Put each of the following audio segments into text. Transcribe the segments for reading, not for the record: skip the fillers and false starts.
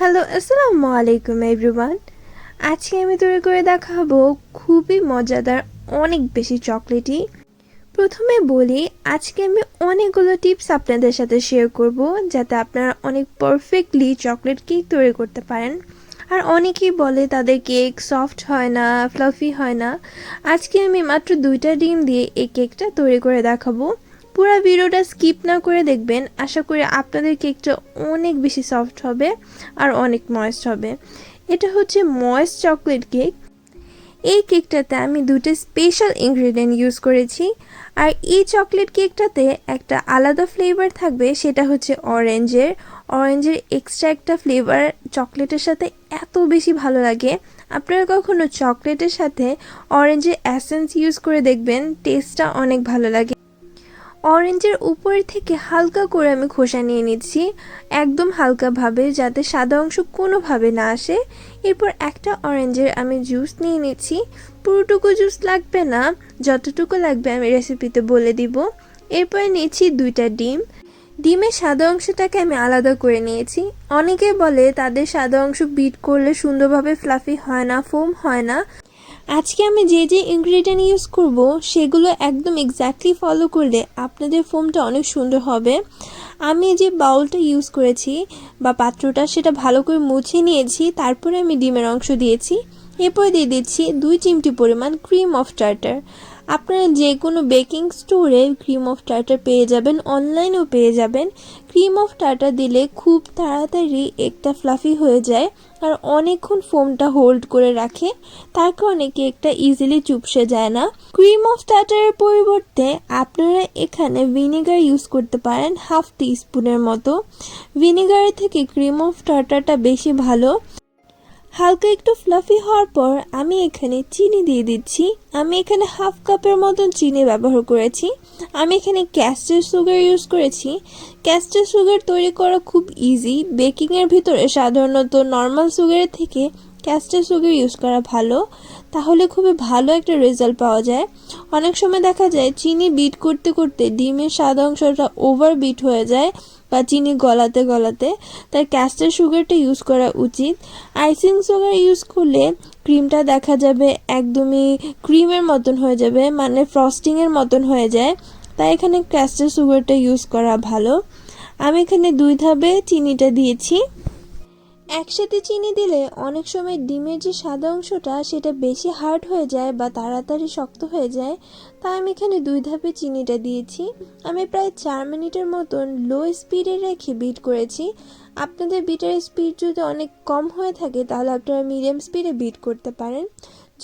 Hello, আসসালামু আলাইকুম everyone. আজকে আমি তৈরি করে দেখাবো খুবই মজাদার, অনেক বেশি চকলেটি। প্রথমে বলি, আজকে আমি অনেকগুলো টিপস আপনাদের সাথে শেয়ার করব, যাতে আপনারা অনেক পারফেক্টলি চকলেট কেক তৈরি করতে পারেন। আর অনেকেই বলে তাদের কেক সফট হয় না, ফ্লাফি হয় না। আজকে আমি মাত্র 2টা ডিম দিয়ে এই কেকটা তৈরি করে দেখাবো। পুরো ভিডিওটা স্কিপ না করে দেখবেন। আশা করি আপনাদের কেকটা অনেক বেশি সফট হবে আর অনেক ময়েস্ট হবে। এটা হচ্ছে ময়েস্ট চকলেট কেক। এই কেকটাতে আমি 2টা স্পেশাল ইনগ্রেডিয়েন্ট ইউজ করেছি। আর এই চকলেট কেকটাতে একটা আলাদা ফ্লেভার থাকবে, সেটা হচ্ছে অরেঞ্জের এক্সট্রা একটা ফ্লেভার চকলেটের সাথে এত বেশি ভালো লাগে। আপনারা কখনো চকলেটের সাথে অরেঞ্জের এসেন্স ইউজ করে দেখবেন, টেস্টটা অনেক ভালো লাগে। অরেঞ্জের উপর থেকে হালকা করে আমি খোসা নিয়ে নিচ্ছি, একদম হালকাভাবে, যাতে সাদা অংশ কোনোভাবে না আসে। এরপর একটা অরেঞ্জের আমি জুস নিয়ে নিচ্ছি। পুরোটুকু জুস লাগবে না, যতটুকু লাগবে আমি রেসিপিতে বলে দিব। এরপর নিয়েছি 2টা ডিম। ডিমের সাদা অংশটাকে আমি আলাদা করে নিয়েছি। অনেকে বলে তাদের সাদা অংশ বিট করলে সুন্দরভাবে ফ্লাফি হয় না, ফোম হয় না। আজকে আমি যে যে ইনগ্রেডিয়েন্ট ইউজ করব সেগুলো একদম এক্স্যাক্টলি ফলো করলে আপনাদের ফোমটা অনেক সুন্দর হবে। আমি যে বাউলটা ইউজ করেছি বা পাত্রটা, সেটা ভালো করে মুছে নিয়েছি। তারপরে আমি ডিমের অংশ দিয়েছি। এরপর দিয়ে দিচ্ছি 2 চিমটি পরিমাণ ক্রিম অফ টার্টার। আপনারা যে কোনো বেকিং স্টোরে ক্রিম অফ টার্টার পেয়ে যাবেন, অনলাইনেও পেয়ে যাবেন। ক্রিম অফ টার্টার দিলে খুব তাড়াতাড়ি একটা ফ্লাফি হয়ে যায় আর অনেকক্ষণ ফোমটা হোল্ড করে রাখে, তার কারণে কেকটা ইজিলি চুপসে যায় না। ক্রিম অফ টার্টারের পরিবর্তে আপনারা এখানে ভিনেগার ইউজ করতে পারেন, 1/2 টিস্পুনের মতো। ভিনেগারের থেকে ক্রিম অফ টার্টারটা বেশি ভালো। হালকা একটু ফ্লাফি হওয়ার পর আমি এখানে চিনি দিয়ে দিচ্ছি। আমি এখানে 1/2 কাপের মতন চিনি ব্যবহার করেছি। আমি এখানে ক্যাস্টার সুগার ইউজ করেছি। ক্যাস্টার সুগার তৈরি করা খুব ইজি। বেকিংয়ের ভিতরে সাধারণত নর্মাল সুগারের থেকে ক্যাস্টার সুগার ইউজ করা ভালো, তাহলে খুবই ভালো একটা রেজাল্ট পাওয়া যায়। অনেক সময় দেখা যায় চিনি বিট করতে করতে ডিমের সাদা অংশটা ওভার বিট হয়ে যায় বা চিনি গলাতে গলাতে, তাই ক্যাস্টার সুগারটা ইউজ করা উচিত। আইসিং সুগার ইউজ করলে ক্রিমটা দেখা যাবে একদমই ক্রিমের মতন হয়ে যাবে, মানে ফ্রস্টিংয়ের মতন হয়ে যায়। তাই এখানে ক্যাস্টার সুগারটা ইউজ করা ভালো। আমি এখানে 2 ধাপে চিনিটা দিয়েছি। একসাথে চিনি দিলে অনেক সময় ডিমের যে সাদা অংশটা সেটা বেশি হার্ড হয়ে যায় বা তাড়াতাড়ি শক্ত হয়ে যায়, তাই আমি এখানে 2 ধাপে চিনিটা দিয়েছি। আমি প্রায় 4 মিনিটের মতন লো স্পিডে রেখে বিট করেছি। আপনাদের বিটের স্পিড যদি অনেক কম হয়ে থাকে তাহলে আপনারা মিডিয়াম স্পিডে বিট করতে পারেন।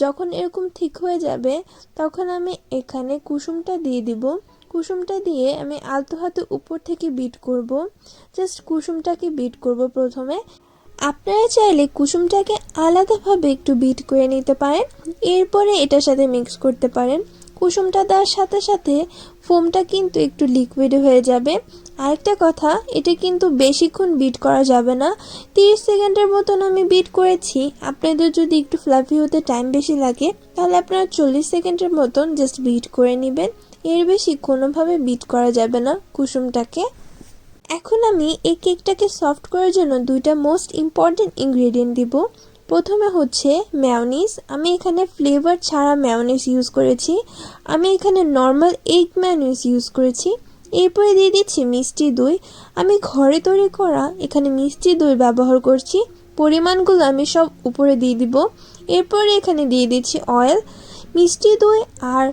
যখন এরকম ঠিক হয়ে যাবে তখন আমি এখানে কুসুমটা দিয়ে দিব। কুসুমটা দিয়ে আমি আলতো হাতে উপর থেকে বিট করব। জাস্ট কুসুমটাকে বিট করব প্রথমে। আপনারা চাইলে কুসুমটাকে আলাদাভাবে একটু বিট করে নিতে পারেন, এরপরে এটার সাথে মিক্স করতে পারেন। কুসুমটা দেওয়ার সাথে সাথে ফোমটা কিন্তু একটু লিকুইড হয়ে যাবে। আরেকটা কথা, এটা কিন্তু বেশিক্ষণ বিট করা যাবে না। 30 সেকেন্ডের মতন আমি বিট করেছি। আপনাদের যদি একটু ফ্লাফি হতে টাইম বেশি লাগে তাহলে আপনারা 40 সেকেন্ডের মতন জাস্ট বিট করে নেবেন। এর বেশি কোনোভাবে বিট করা যাবে না কুসুমটাকে। এখন আমি এই কেকটাকে সফট করার জন্য 2টা মোস্ট ইম্পর্টেন্ট ইনগ্রেডিয়েন্ট দিব। প্রথমে হচ্ছে মেয়োনিজ। আমি এখানে ফ্লেভার ছাড়া মেয়োনিজ ইউজ করেছি। আমি এখানে নর্মাল এগ মেয়োনিজ ইউজ করেছি। এরপরে দিয়ে দিচ্ছি মিষ্টি দই। আমি ঘরে তৈরি করা এখানে মিষ্টি দই ব্যবহার করছি। পরিমাণগুলো আমি সব উপরে দিয়ে দিব। এরপরে এখানে দিয়ে দিচ্ছি অয়েল। মিষ্টি দই আর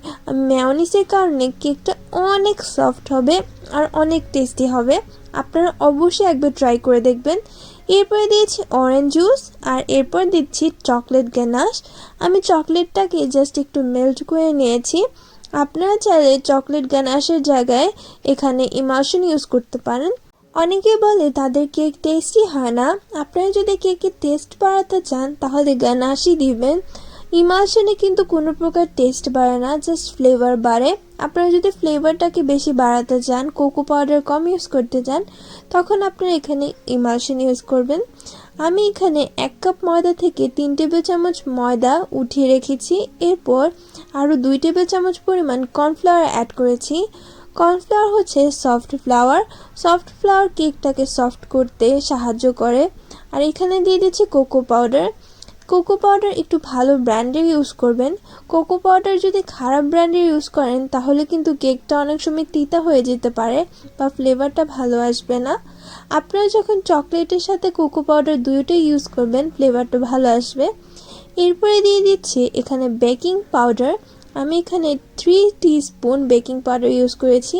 মেয়োনিজের কারণে কেকটা অনেক সফট হবে আর অনেক টেস্টি হবে। আপনারা অবশ্যই একবার ট্রাই করে দেখবেন। এরপরে দিয়েছি অরেঞ্জ জুস আর এরপর দিচ্ছি চকলেট গ্যানাশ। আমি চকলেটটাকে জাস্ট একটু মেল্ট করে নিয়েছি। আপনারা চাইলে চকলেট গ্যানাশের জায়গায় এখানে ইমালশন ইউজ করতে পারেন। অনেকে বলে তাদের কেক টেস্টি হয় না। আপনারা যদি কেকের টেস্ট বাড়াতে চান তাহলে গ্যানাশই দিবেন। ইমালশনে কিন্তু কোনো প্রকার টেস্ট বাড়ে না, জাস্ট ফ্লেভার বাড়ে। আপনারা যদি ফ্লেভারটাকে বেশি বাড়াতে চান, কোকো পাউডার কম ইউজ করতে চান, তখন আপনারা এখানে ইমালশন ইউজ করবেন। আমি এখানে 1 কাপ ময়দা থেকে 3 টেবিল চামচ ময়দা উঠিয়ে রেখেছি। এরপর আরও 2 টেবিল চামচ পরিমাণ কর্নফ্লাওয়ার অ্যাড করেছি। কর্নফ্লাওয়ার হচ্ছে সফট ফ্লাওয়ার। সফট ফ্লাওয়ার কেকটাকে সফট করতে সাহায্য করে। আর এখানে দিয়ে দিচ্ছি কোকো পাউডার। কোকো পাউডার একটু ভালো ব্র্যান্ডের ইউজ করবেন। কোকো পাউডার যদি খারাপ ব্র্যান্ডের ইউজ করেন তাহলে কিন্তু কেকটা অনেক সময় তিতা হয়ে যেতে পারে বা ফ্লেভারটা ভালো আসবে না। আপনারা যখন চকলেটের সাথে কোকো পাউডার দুটোই ইউজ করবেন ফ্লেভারটা ভালো আসবে। এরপরে দিয়ে দিচ্ছি এখানে বেকিং পাউডার। আমি এখানে 3 টিস্পুন বেকিং পাউডার ইউজ করেছি।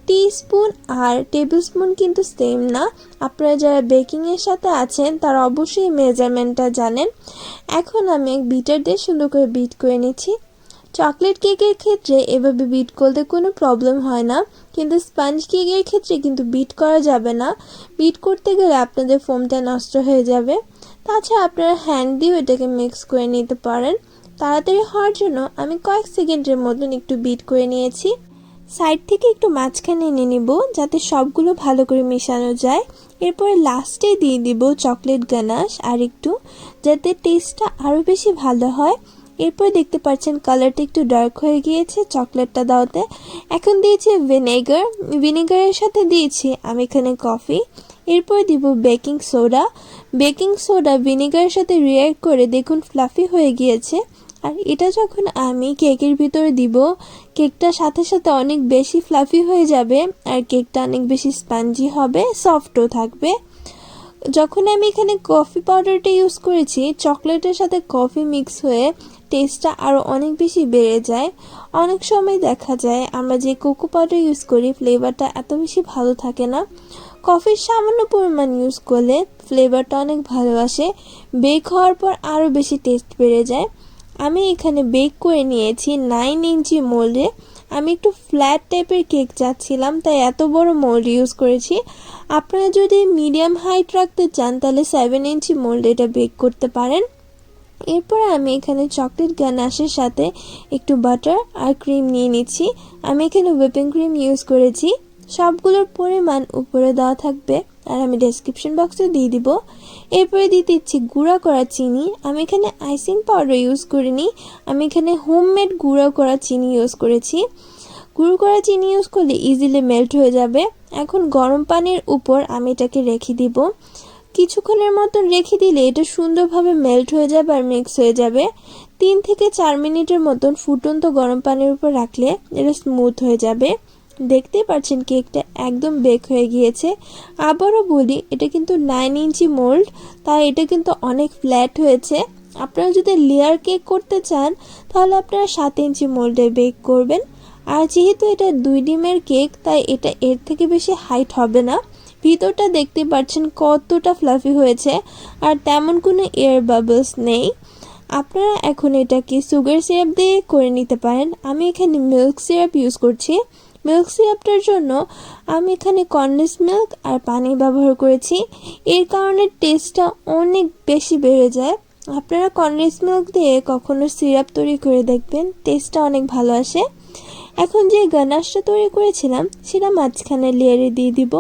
টিস্পুন আর টেবিল স্পুন কিন্তু সেম না। আপনারা যারা বেকিংয়ের সাথে আছেন তারা অবশ্যই মেজারমেন্টটা জানেন। এখন আমি বিটার দিয়ে সুন্দর করে বিট করে নিচ্ছি। চকলেট কেকের ক্ষেত্রে এভাবে বিট করতে কোনো প্রবলেম হয় না, কিন্তু স্পঞ্জ কেকের ক্ষেত্রে কিন্তু বিট করা যাবে না। বিট করতে গেলে আপনাদের ফোমটা নষ্ট হয়ে যাবে। তাছাড়া আপনারা হ্যান্ড দিয়েও এটাকে মিক্স করে নিতে পারেন। তাড়াতাড়ি হওয়ার জন্য আমি কয়েক সেকেন্ডের মতন একটু বিট করে নিয়েছি। সাইড থেকে একটু মাঝখানে এনে নিব যাতে সবগুলো ভালো করে মেশানো যায়। এরপরে লাস্টে দিয়ে দিব চকলেট গানাশ আর একটু, যাতে টেস্টটা আরও বেশি ভালো হয়। এরপর দেখতে পাচ্ছেন কালারটা একটু ডার্ক হয়ে গিয়েছে চকলেটটা দাওতে। এখন দিয়েছি ভিনেগার। ভিনেগারের সাথে দিয়েছি আমি এখানে কফি। এরপর দিব বেকিং সোডা। বেকিং সোডা ভিনেগারের সাথে রিঅ্যাক্ট করে দেখুন ফ্লাফি হয়ে গিয়েছে। আর এটা যখন আমি কেকের ভিতরে দিব, কেকটা সাথে সাথে অনেক বেশি ফ্লাফি হয়ে যাবে আর কেকটা অনেক বেশি স্পঞ্জি হবে, সফটও থাকবে। যখন আমি এখানে কফি পাউডারটা ইউজ করেছি, চকলেটের সাথে কফি মিক্স হয়ে টেস্টটা আরও অনেক বেশি বেড়ে যায়। অনেক সময় দেখা যায় আমরা যে কোকো পাউডার ইউজ করি ফ্লেভারটা এত বেশি ভালো থাকে না। কফির সামান্য পরিমাণ ইউজ করলে ফ্লেভারটা অনেক ভালো আসে, বেক হওয়ার পর আরও বেশি টেস্ট বেড়ে যায়। আমি এখানে বেক করে নিয়েছি 9 ইঞ্চি মোল্ডে। আমি একটু ফ্ল্যাট টাইপের কেক চাচ্ছিলাম, তাই এত বড় মোল্ড ইউজ করেছি। আপনারা যদি মিডিয়াম হাইট রাখতে চান তাহলে 7 ইঞ্চি মোল্ডে এটা বেক করতে পারেন। এরপর আমি এখানে চকলেট গানাশের সাথে একটু বাটার আর ক্রিম নিয়ে নিচ্ছি। আমি এখানে হুইপিং ক্রিম ইউজ করেছি। সবগুলোর পরিমাণ উপরে দেওয়া থাকবে আর আমি ডেসক্রিপশন বক্সে দিয়ে দিব। এরপরে দিয়ে দিচ্ছি গুঁড়া করা চিনি। আমি এখানে আইসিং পাউডার ইউজ করিনি, আমি এখানে হোমমেড গুঁড়া করা চিনি ইউজ করেছি। গুঁড়ো করা চিনি ইউজ করলে ইজিলি মেল্ট হয়ে যাবে। এখন গরম পানির উপর আমি এটাকে রেখে দিব। কিছুক্ষণের মতন রেখে দিলে এটা সুন্দরভাবে মেল্ট হয়ে যাবে আর মিক্স হয়ে যাবে। 3 থেকে 4 মিনিটের মতন ফুটন্ত গরম পানির উপর রাখলে এটা স্মুথ হয়ে যাবে। দেখতেই পাচ্ছেন কেকটা একদম বেক হয়ে গিয়েছে। আবারও বলি, এটা কিন্তু 9 ইঞ্চি মোল্ড, তাই এটা কিন্তু অনেক ফ্ল্যাট হয়েছে। আপনারা যদি লেয়ার কেক করতে চান তাহলে আপনারা 7 ইঞ্চি মোল্ডে বেক করবেন। আর যেহেতু এটা 2 ডিমের কেক, তাই এটা এর থেকে বেশি হাইট হবে না। ভিতরটা দেখতে পাচ্ছেন কতটা ফ্লাফি হয়েছে আর তেমন কোনো এয়ার বাবলস নেই। আপনারা এখন এটাকে সুগার সিরাপ দিয়ে করে নিতে পারেন। আমি এখানে মিল্ক সিরাপ ইউজ করছি। মিল্ক সিরাপটার জন্য আমি এখানে কনডেন্স মিল্ক আর পানি ব্যবহার করেছি। এর কারণে টেস্টটা অনেক বেশি বেড়ে যায়। আপনারা কনডেন্স মিল্ক দিয়ে কখনো সিরাপ তৈরি করে দেখবেন, টেস্টটা অনেক ভালো আসে। এখন যে গানাশটা তৈরি করেছিলাম সেটা মাঝখানে লেয়ারে দিয়ে দিব।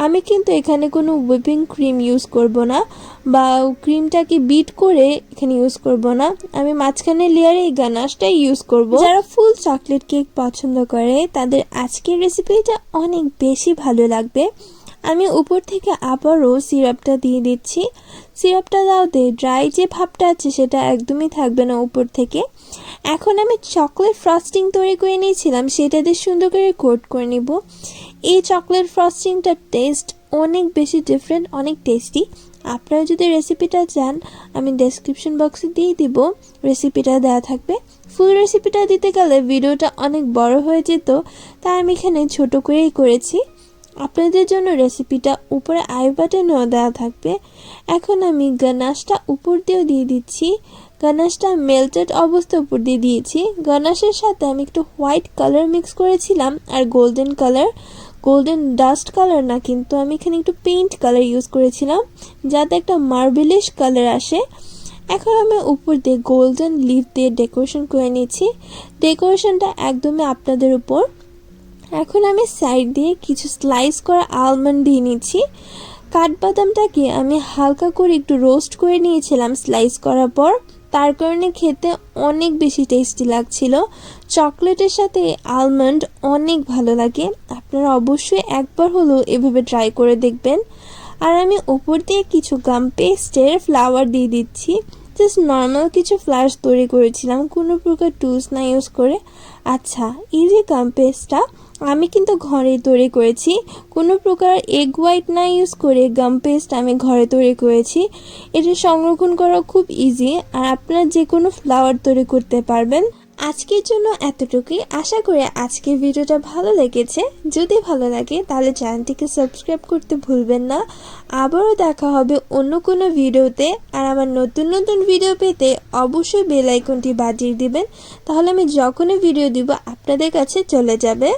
আমি কিন্তু এখানে কোনো হুইপিং ক্রিম ইউজ করব না বা ক্রিমটাকে বিট করে এখানে ইউজ করব না। আমি মাঝখানে লেয়ারে এই গানাশটাই ইউজ করব। যারা ফুল চকলেট কেক পছন্দ করে তাদের আজকের রেসিপিটা অনেক বেশি ভালো লাগবে। আমি উপর থেকে আবারও সিরাপটা দিয়ে দিচ্ছি। সিরাপটা দাওতে ড্রাই যে ভাবটা আছে সেটা একদমই থাকবে না উপর থেকে। এখন আমি চকলেট ফ্রস্টিং তৈরি করে নিয়েছিলাম, সেটা দিয়ে সুন্দর করে কোট করে নিব। এই চকলেট ফ্রস্টিংটার টেস্ট অনেক বেশি ডিফারেন্ট, অনেক টেস্টি। আপনারা যদি রেসিপিটা চান আমি ডেসক্রিপশন বক্সে দিয়ে দিব, রেসিপিটা দেওয়া থাকবে। ফুল রেসিপিটা দিতে গেলে ভিডিওটা অনেক বড় হয়ে যেত, তাই আমি এখানে ছোট করেই করেছি। আপনাদের জন্য রেসিপিটা উপরে আই বাটনেও দেওয়া থাকবে। এখন আমি গানাশটা উপর দিয়েও দিয়ে দিচ্ছি। গানাশটা মেল্টেড অবস্থা উপর দিয়ে দিয়েছি। গানাশের সাথে আমি একটু হোয়াইট কালার মিক্স করেছিলাম আর golden colour, golden dust colour না, কিন্তু আমি এখানে একটু পেইন্ট কালার ইউজ করেছিলাম যাতে একটা মার্বেলিশ কালার আসে। এখন আমি উপর দিয়ে গোল্ডেন লিফ দিয়ে ডেকোরেশন করে নিয়েছি। ডেকোরেশনটা একদমই আপনাদের উপর। এখন আমি সাইড দিয়ে কিছু স্লাইস করা আলমন্ড দিয়ে নিচ্ছি। কাঠবাদামটাকে আমি হালকা করে একটু রোস্ট করে নিয়েছিলাম স্লাইস করার পর, তার কারণে খেতে অনেক বেশি টেস্টি লাগছিল। চকলেটের সাথে আলমন্ড অনেক ভালো লাগে। আপনারা অবশ্যই একবার হলেও এভাবে ট্রাই করে দেখবেন। আর আমি উপর দিয়ে কিছু গাম পেস্টের ফ্লাওয়ার দিয়ে দিচ্ছি। জাস্ট নর্মাল কিছু ফ্লাওয়ার্স তৈরি করেছিলাম, কোনো প্রকার টুলস না ইউজ করে। আচ্ছা, এই যে গাম পেস্টটা আমি কিন্তু ঘরে তৈরি করেছি, কোনো প্রকার এগ হোয়াইট না ইউজ করে গাম পেস্ট আমি ঘরে তৈরি করেছি। এটা সংরক্ষণ করা খুব ইজি, আর আপনারা যে কোনো ফ্লাওয়ার তৈরি করতে পারবেন। আজকের জন্য এতটুকুই। আশা করি আজকের ভিডিওটা ভালো লেগেছে। যদি ভালো লাগে তাহলে চ্যানেলটিকে সাবস্ক্রাইব করতে ভুলবেন না। আবারও দেখা হবে অন্য কোনো ভিডিওতে। আর আমার নতুন নতুন ভিডিও পেতে অবশ্যই বেল আইকনটি বাজিয়ে দিবেন, তাহলে আমি যখনই ভিডিও দিব আপনাদের কাছে চলে যাবে।